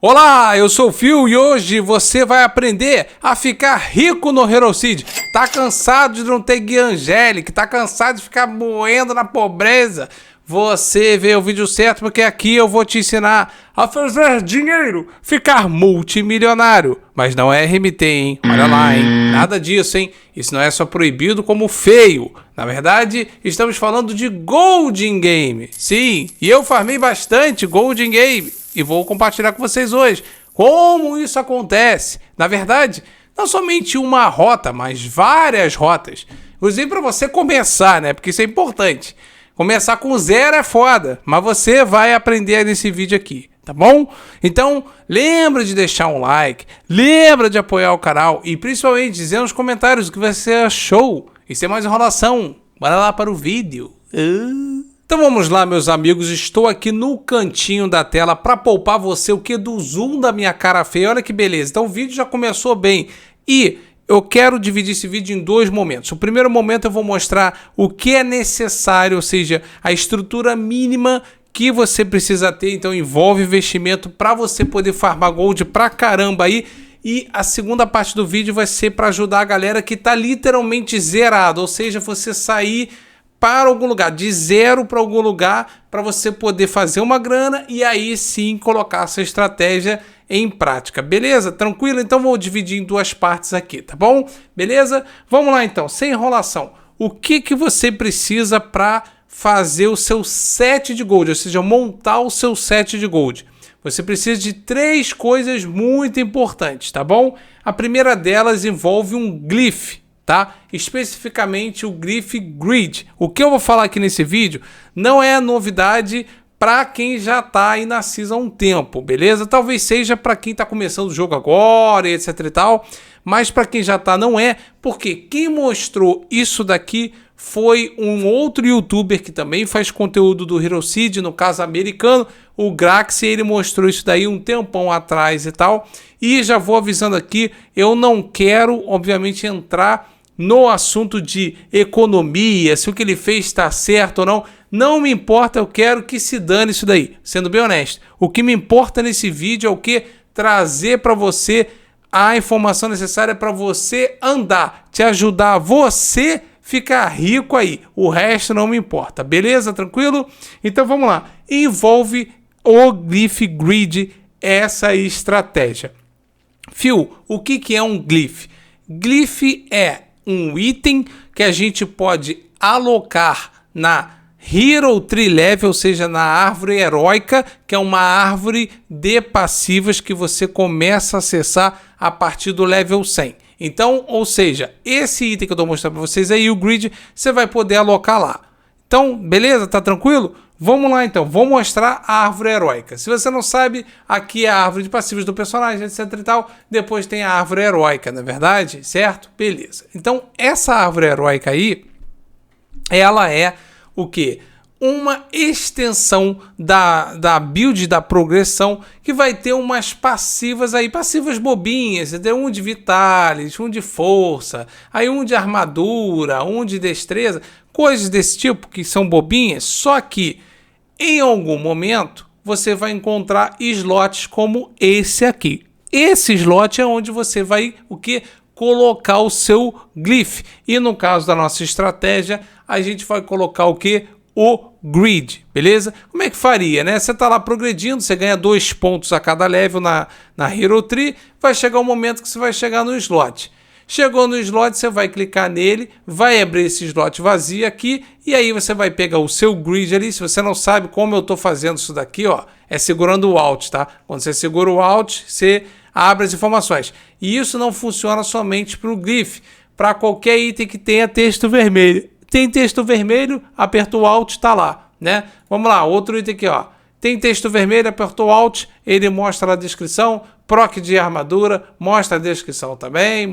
Olá, eu sou o Phil e hoje você vai aprender a ficar rico no Hero Seed. Tá cansado de não ter guia angélica? Tá cansado de ficar moendo na pobreza? Você vê o vídeo certo, porque aqui eu vou te ensinar a fazer dinheiro, ficar multimilionário. Mas não é RMT, hein? Olha lá, hein? Nada disso, hein? Isso não é só proibido como feio. Na verdade, estamos falando de Gold in Game. Sim, e eu farmei bastante Gold in Game. E vou compartilhar com vocês hoje como isso acontece. Na verdade, não somente uma rota, mas várias rotas. Inclusive para você começar, né? Porque isso é importante. Começar com zero é foda, mas você vai aprender nesse vídeo aqui, tá bom? Então, lembra de deixar um like, lembra de apoiar o canal e principalmente dizer nos comentários o que você achou. E sem mais enrolação, bora lá para o vídeo. Então vamos lá, meus amigos, estou aqui no cantinho da tela para poupar você o que do zoom da minha cara feia. Olha que beleza, então o vídeo já começou bem e eu quero dividir esse vídeo em dois momentos. O primeiro momento eu vou mostrar o que é necessário, ou seja, a estrutura mínima que você precisa ter, então envolve investimento para você poder farmar gold pra caramba aí. E a segunda parte do vídeo vai ser para ajudar a galera que está literalmente zerado, ou seja, você sair para algum lugar, de zero para algum lugar, para você poder fazer uma grana e aí sim colocar essa estratégia em prática, beleza? Tranquilo? Então vou dividir em duas partes aqui, tá bom? Beleza? Vamos lá então, sem enrolação. O que você precisa para fazer o seu set de gold, ou seja, montar o seu set de gold? Você precisa de três coisas muito importantes, tá bom? A primeira delas envolve um glyph, tá? Especificamente o glyph grid. O que eu vou falar aqui nesse vídeo não é novidade para quem já tá aí na season há um tempo, beleza? Talvez seja para quem tá começando o jogo agora, etc e tal, mas para quem já tá não é, porque quem mostrou isso daqui foi um outro youtuber que também faz conteúdo do Hero Seed, no caso americano, o Grax, ele mostrou isso daí um tempão atrás e tal, e já vou avisando aqui, eu não quero, obviamente, entrar no assunto de economia, se o que ele fez está certo ou não, não me importa, eu quero que se dane isso daí, sendo bem honesto. O que me importa nesse vídeo é o que? Trazer para você a informação necessária para você andar, te ajudar você ficar rico aí, o resto não me importa, beleza? Tranquilo? Então vamos lá, envolve o Glyph Grid, essa estratégia. Phil, o que é um Glyph? Glyph é um item que a gente pode alocar na Hero Tree Level, ou seja, na árvore heróica, que é uma árvore de passivas que você começa a acessar a partir do level 100. Então, ou seja, esse item que eu estou mostrando para vocês aí, o grid, você vai poder alocar lá. Então, beleza? Tá tranquilo? Vamos lá então, vou mostrar a árvore heróica. Se você não sabe, aqui é a árvore de passivos do personagem, etc e tal. Depois tem a árvore heróica, não é verdade? Certo? Beleza. Então, essa árvore heróica aí, ela é o quê? Uma extensão da build, da progressão, que vai ter umas passivas aí, passivas bobinhas, entendeu? Um de Vitalis, um de força, aí um de armadura, um de destreza, coisas desse tipo que são bobinhas, só que em algum momento você vai encontrar slots como esse aqui. Esse slot é onde você vai o quê? Colocar o seu glyph. E no caso da nossa estratégia, a gente vai colocar o quê? O grid, beleza? Como é que faria, né? Você tá lá progredindo, você ganha 2 pontos a cada level na Hero Tree, vai chegar um momento que você vai chegar no slot. Chegou no slot, você vai clicar nele, vai abrir esse slot vazio aqui, e aí você vai pegar o seu grid ali. Se você não sabe como eu tô fazendo isso daqui, ó, é segurando o Alt, tá? Quando você segura o Alt, você abre as informações. E isso não funciona somente para o glyph, para qualquer item que tenha texto vermelho. Tem texto vermelho, apertou o Alt, tá lá, né? Vamos lá, outro item aqui, ó. Tem texto vermelho, apertou o Alt, ele mostra a descrição, proc de armadura, mostra a descrição também,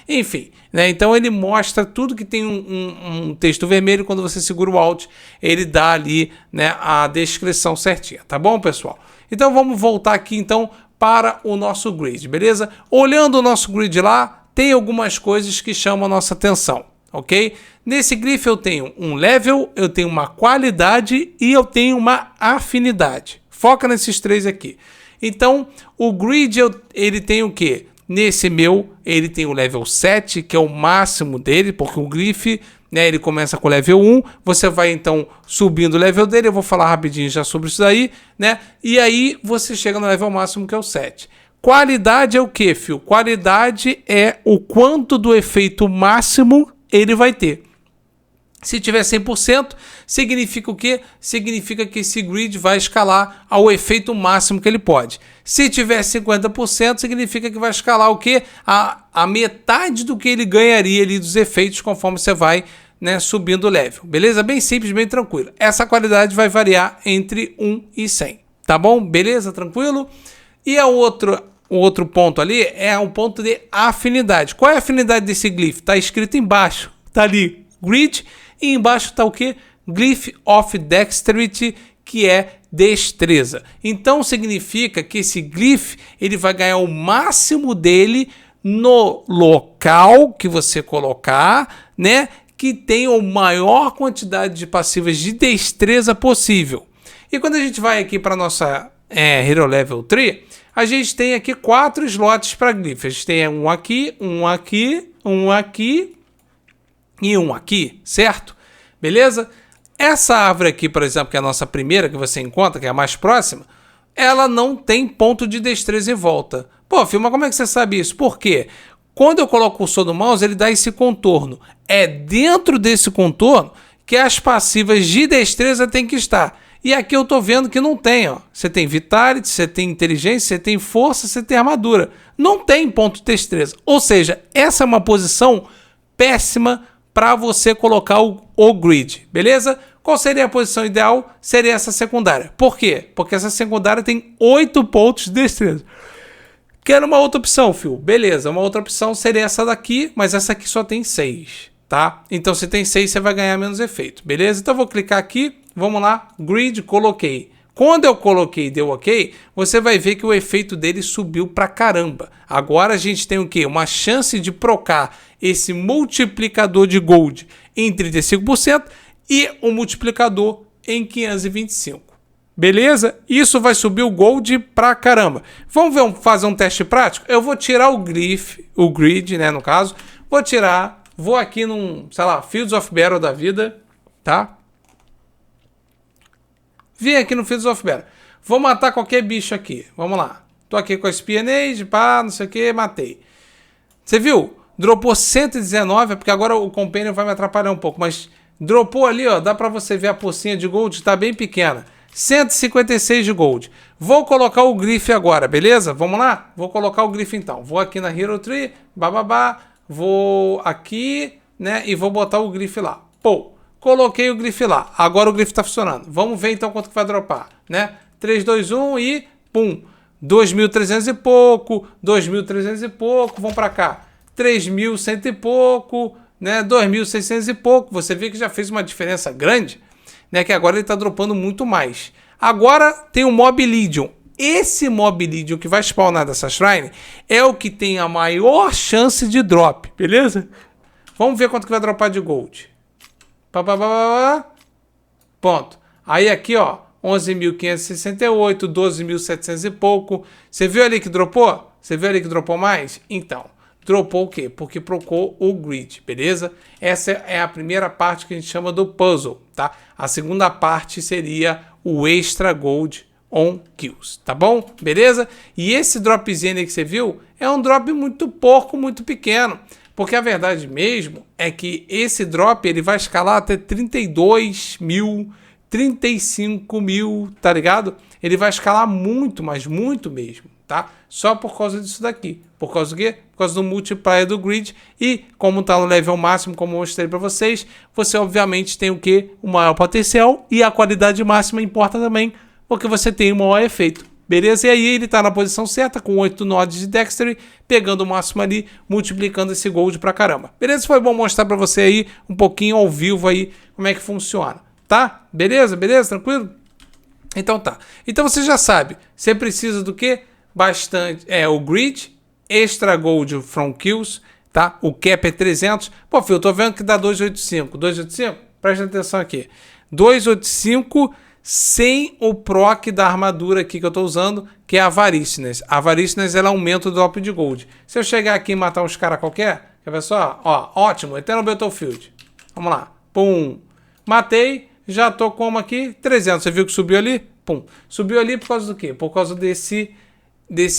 enfim, né? Então ele mostra tudo que tem um texto vermelho, quando você segura o Alt, ele dá ali, né, a descrição certinha, tá bom, pessoal? Então vamos voltar aqui, então, para o nosso grid, beleza? Olhando o nosso grid lá, tem algumas coisas que chamam a nossa atenção. Ok? Nesse glyph eu tenho um level, eu tenho uma qualidade e eu tenho uma afinidade. Foca nesses três aqui. Então, o Grid, ele tem o quê? Nesse meu, ele tem o level 7, que é o máximo dele, porque o Glyph, né, ele começa com o level 1, você vai então subindo o level dele, eu vou falar rapidinho já sobre isso daí, né? E aí você chega no level máximo, que é o 7. Qualidade é o que, fio? Qualidade é o quanto do efeito máximo ele vai ter. Se tiver 100%, significa o quê? Significa que esse grid vai escalar ao efeito máximo que ele pode. Se tiver 50%, significa que vai escalar o quê? A metade do que ele ganharia ali dos efeitos conforme você vai, né, subindo o level. Beleza? Bem simples, bem tranquilo. Essa qualidade vai variar entre 1 e 100. Tá bom? Beleza? Tranquilo? E o outro ponto ali é um ponto de afinidade. Qual é a afinidade desse glyph? Tá escrito embaixo. Tá ali. Grid. E embaixo está o que? Glyph of Dexterity, que é destreza. Então significa que esse glyph ele vai ganhar o máximo dele no local que você colocar, né? Que tenha a maior quantidade de passivas de destreza possível. E quando a gente vai aqui para nossa Hero Level 3, a gente tem aqui 4 slots para glyph. A gente tem um aqui, um aqui, um aqui e um aqui, certo? Beleza? Essa árvore aqui, por exemplo, que é a nossa primeira que você encontra, que é a mais próxima, ela não tem ponto de destreza em volta. Pô, filho, mas como é que você sabe isso? Por quê? Quando eu coloco o cursor do mouse, ele dá esse contorno. É dentro desse contorno que as passivas de destreza tem que estar. E aqui eu tô vendo que não tem, ó. Você tem Vitality, você tem Inteligência, você tem Força, você tem Armadura. Não tem ponto de destreza. Ou seja, essa é uma posição péssima para você colocar o grid, beleza? Qual seria a posição ideal? Seria essa secundária. Por quê? Porque essa secundária tem 8 pontos de destreza. Quero uma outra opção, fio. Beleza, uma outra opção seria essa daqui, mas essa aqui só tem 6, tá? Então se tem 6, você vai ganhar menos efeito, beleza? Então eu vou clicar aqui, vamos lá, grid, coloquei. Quando eu coloquei e deu ok, você vai ver que o efeito dele subiu pra caramba. Agora a gente tem o quê? Uma chance de procar esse multiplicador de gold em 35% e um multiplicador em 525. Beleza? Isso vai subir o gold pra caramba. Vamos ver, fazer um teste prático? Eu vou tirar o grid, né, no caso. Vou aqui num, sei lá, Fields of Battle da vida, tá? Vim aqui no Fields of Battle. Vou matar qualquer bicho aqui. Vamos lá. Tô aqui com a Spionage, pá, não sei o que, matei. Você viu? Dropou 119, porque agora o Companion vai me atrapalhar um pouco, mas dropou ali, ó, dá pra você ver a pocinha de gold, tá bem pequena. 156 de gold. Vou colocar o Glyph agora, beleza? Vamos lá? Vou colocar o Glyph então. Vou aqui na Hero Tree, bababá, vou aqui, né, e vou botar o Glyph lá. Pô, coloquei o Glyph lá. Agora o Glyph tá funcionando. Vamos ver então quanto que vai dropar, né? 3, 2, 1 e pum. 2.300 e pouco, 2.300 e pouco, vamos pra cá. 3.100 e pouco, né? 2.600 e pouco. Você vê que já fez uma diferença grande, né? Que agora ele está dropando muito mais. Agora tem o Mob Legion. Esse Mob Legion que vai spawnar dessa Shrine é o que tem a maior chance de drop, beleza? Vamos ver quanto que vai dropar de gold. Ponto. Aí aqui, ó, 11.568, 12.700 e pouco. Você viu ali que dropou? Você viu ali que dropou mais? Então, dropou o quê? Porque procou o grid, beleza? Essa é a primeira parte que a gente chama do puzzle, tá? A segunda parte seria o extra gold on kills, tá bom? Beleza? E esse dropzinho aí que você viu é um drop muito pouco, muito pequeno. Porque a verdade mesmo é que esse drop ele vai escalar até 32 mil, 35 mil, tá ligado? Ele vai escalar muito, mas muito mesmo, tá? Só por causa disso daqui. Por causa do quê? Por causa do multiplier do grid. E como tá no level máximo, como eu mostrei para vocês, você obviamente tem o quê? O maior potencial e a qualidade máxima importa também, porque você tem o maior efeito. Beleza? E aí ele tá na posição certa, com 8 nodes de Dexterity, pegando o máximo ali, multiplicando esse gold pra caramba. Beleza? Foi bom mostrar pra você aí, um pouquinho ao vivo aí, como é que funciona. Tá? Beleza? Beleza? Tranquilo? Então tá. Então você já sabe, você precisa do quê? Bastante, o grid, extra gold from kills, tá? O cap é 300. Pô, filho, eu tô vendo que dá 285. 285? Presta atenção aqui. 285 sem o proc da armadura aqui que eu tô usando, que é a Avariciousness. A Avariciousness, ela aumenta o drop de gold. Se eu chegar aqui e matar uns caras qualquer, quer ver só? Ó, ótimo, Eternal Battlefield. Vamos lá. Pum. Matei, já tô como aqui? 300. Você viu que subiu ali? Pum. Subiu ali por causa do quê? Por causa desse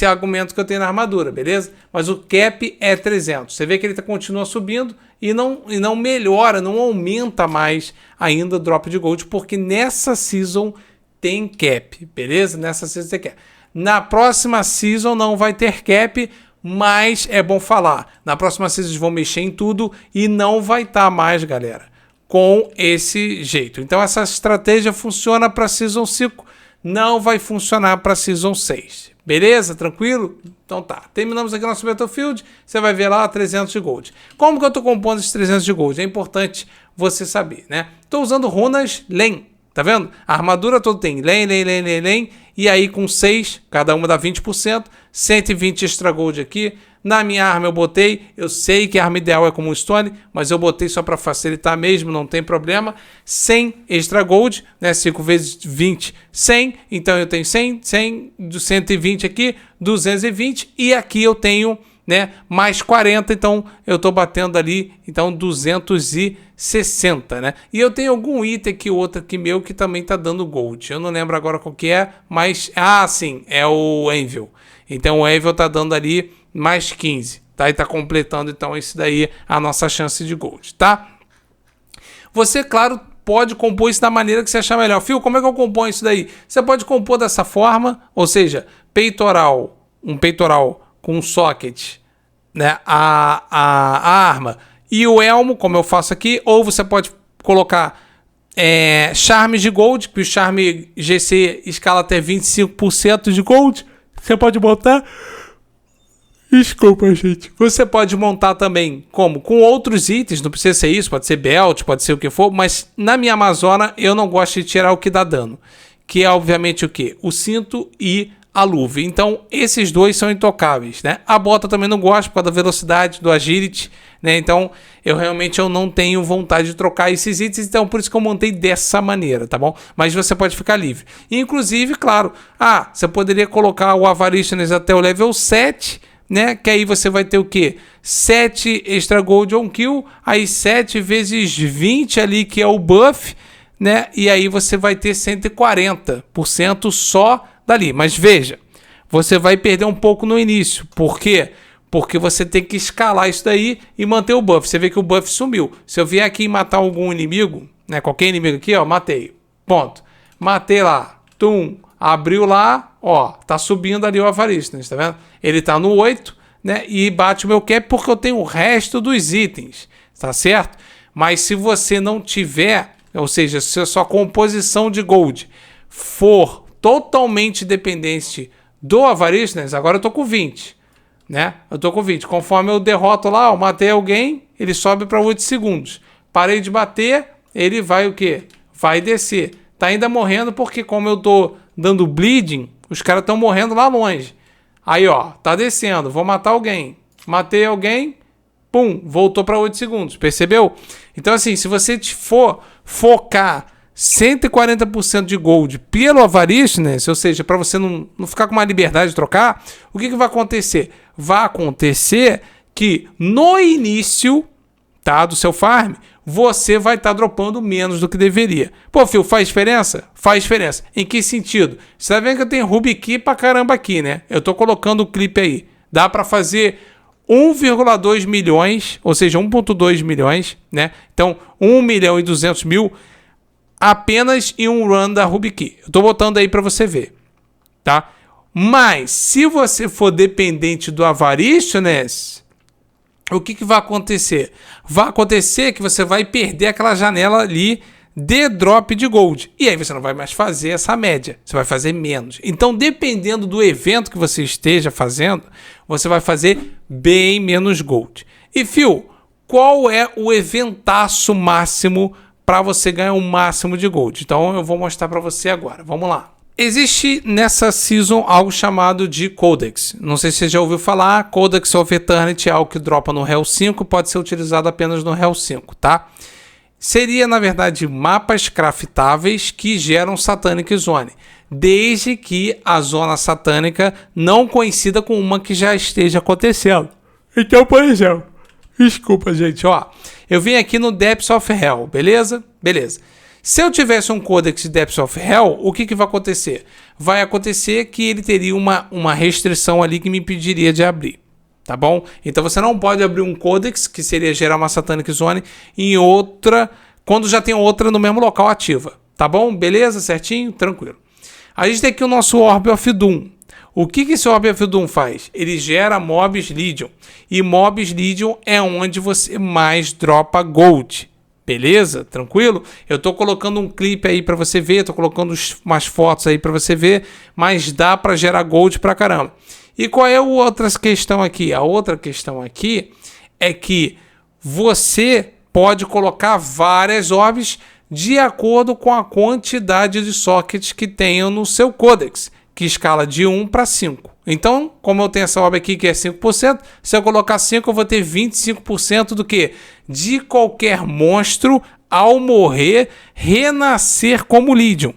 argumento que eu tenho na armadura, beleza? Mas o cap é 300. Você vê que ele continua subindo e não melhora, não aumenta mais ainda o drop de gold, porque nessa season tem cap, beleza? Nessa season tem cap. Na próxima season não vai ter cap, mas é bom falar. Na próxima season eles vão mexer em tudo e não vai estar mais, galera, com esse jeito. Então essa estratégia funciona para season 5, não vai funcionar para season 6. Beleza? Tranquilo? Então tá. Terminamos aqui nosso Battlefield. Você vai ver lá 300 de gold. Como que eu tô compondo esses 300 de gold? É importante você saber, né? Tô usando runas Len. Tá vendo? A armadura toda tem Len. E aí com 6, cada uma dá 20%. 120 extra gold aqui. Na minha arma eu botei, eu sei que a arma ideal é como um Stone, mas eu botei só para facilitar mesmo, não tem problema. 100 extra gold, né? 5 vezes 20, 100. Então eu tenho 100, 100, 120 aqui, 220. E aqui eu tenho, né, mais 40, então eu tô batendo ali, então 260, né? E eu tenho algum item aqui, outro aqui meu, que também tá dando gold. Eu não lembro agora qual que é, mas... Ah, sim, é o Anvil. Então o Anvil tá dando ali mais 15, tá? E tá completando, então, esse daí, a nossa chance de gold, tá? Você, claro, pode compor isso da maneira que você achar melhor. Fio, como é que eu componho isso daí? Você pode compor dessa forma, ou seja, peitoral, um peitoral com um socket, né? A arma e o elmo, como eu faço aqui, ou você pode colocar charmes de gold, que o charme GC escala até 25% de gold. Você pode botar... Desculpa, gente. Você pode montar também como? Com outros itens, não precisa ser isso, pode ser belt, pode ser o que for, mas na minha Amazona eu não gosto de tirar o que dá dano, que é obviamente o que? O cinto e a luva. Então esses dois são intocáveis, né? A bota também não gosto por causa da velocidade, do agility, né? Então eu não tenho vontade de trocar esses itens, então por isso que eu montei dessa maneira, tá bom? Mas você pode ficar livre. Inclusive, claro, você poderia colocar o Avariciousness até o level 7, né? Que aí você vai ter o que? 7 extra gold on kill, aí 7 vezes 20 ali, que é o buff, né? E aí você vai ter 140% só dali. Mas veja, você vai perder um pouco no início. Por quê? Porque você tem que escalar isso daí e manter o buff. Você vê que o buff sumiu. Se eu vier aqui e matar algum inimigo, né? Qualquer inimigo aqui, ó, matei. Ponto. Matei lá. Tum. Abriu lá, ó, tá subindo ali o Avariciousness, tá vendo? Ele tá no 8, né? E bate o meu cap porque eu tenho o resto dos itens, tá certo? Mas se você não tiver, ou seja, se a sua composição de gold for totalmente dependente do Avariciousness, agora eu tô com 20, né? Eu tô com 20. Conforme eu derroto lá, eu matei alguém, ele sobe para 8 segundos. Parei de bater, ele vai o quê? Vai descer. Tá ainda morrendo porque como eu tô dando bleeding, os caras estão morrendo lá longe. Aí, ó, tá descendo. Vou matar alguém. Matei alguém. Pum, voltou para 8 segundos. Percebeu? Então, assim, se você for focar 140% de gold pelo Avariciousness, ou seja, para você não ficar com uma liberdade de trocar, o que vai acontecer? Vai acontecer que no início, tá, do seu farm, você vai estar dropando menos do que deveria. Pô, Phil, faz diferença? Faz diferença. Em que sentido? Você tá vendo que eu tenho Ruby Key pra caramba aqui, né? Eu tô colocando o clipe aí. Dá pra fazer 1,2 milhões, ou seja, 1,2 milhões, né? Então, 1.200.000 apenas em um run da Ruby Key. Eu tô botando aí pra você ver, tá? Mas, se você for dependente do Avariciousness, o que vai acontecer? Vai acontecer que você vai perder aquela janela ali de drop de gold. E aí você não vai mais fazer essa média. Você vai fazer menos. Então, dependendo do evento que você esteja fazendo, você vai fazer bem menos gold. E, Phil, qual é o eventaço máximo para você ganhar o máximo de gold? Então, eu vou mostrar para você agora. Vamos lá. Existe nessa season algo chamado de Codex. Não sei se você já ouviu falar. Codex of Eternity é algo que dropa no Hell 5, pode ser utilizado apenas no Hell 5, tá? seria, na verdade, mapas craftáveis que geram Satanic Zone, desde que a zona satânica não coincida com uma que já esteja acontecendo. Então, por exemplo, desculpa, gente, ó, eu vim aqui no Depths of Hell, beleza? Beleza. Se eu tivesse um Codex de Depths of Hell, o que vai acontecer? Vai acontecer que ele teria uma restrição ali que me impediria de abrir. Tá bom? Então você não pode abrir um Codex, que seria gerar uma Satanic Zone, em outra, quando já tem outra no mesmo local ativa. Tá bom? Beleza? Certinho? Tranquilo. A gente tem aqui o nosso Orb of Doom. O que esse Orb of Doom faz? Ele gera Mobs Legion. E Mobs Legion é onde você mais dropa Gold. Beleza? Tranquilo? Eu tô colocando um clipe aí pra você ver, tô colocando umas fotos aí pra você ver, mas dá pra gerar Gold pra caramba. E qual é a outra questão aqui? A outra questão aqui é que você pode colocar várias orbs de acordo com a quantidade de sockets que tenham no seu Codex, que escala de 1 para 5. Então, como eu tenho essa orb aqui que é 5%, se eu colocar 5 eu vou ter 25% do que? De qualquer monstro ao morrer renascer como Legion.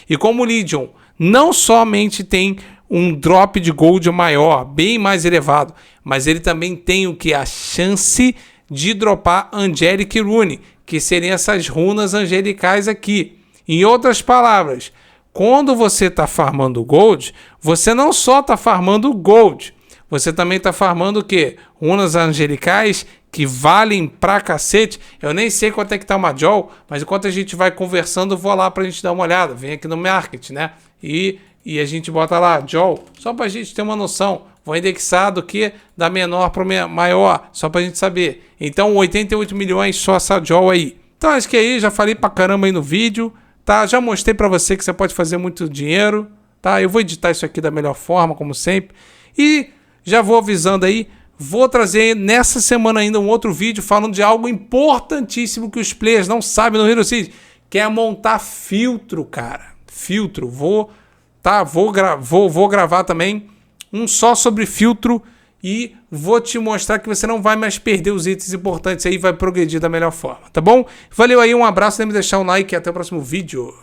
E como Legion não somente tem um drop de gold maior, bem mais elevado, mas ele também tem o que? A chance de dropar Angelic Rune, que seriam essas runas angelicais aqui. Em outras palavras, quando você está farmando gold, você não só está farmando gold, você também está farmando o quê? Runas angelicais que valem pra cacete. Eu nem sei quanto é que tá uma Joel, mas enquanto a gente vai conversando, eu vou lá pra gente dar uma olhada. Vem aqui no Market, né? E a gente bota lá, Joel, só pra gente ter uma noção. Vou indexar do que da menor para maior, só pra gente saber. Então, 88 milhões só essa Joel aí. Então, acho que aí, já falei pra caramba aí no vídeo, tá? Já mostrei pra você que você pode fazer muito dinheiro, tá? Eu vou editar isso aqui da melhor forma, como sempre. E já vou avisando aí, vou trazer nessa semana ainda um outro vídeo falando de algo importantíssimo que os players não sabem no Hero City, que é montar filtro, cara. Filtro, vou gravar também um só sobre filtro e vou te mostrar que você não vai mais perder os itens importantes aí, vai progredir da melhor forma, tá bom? Valeu aí, um abraço, lembre de deixar um like e até o próximo vídeo.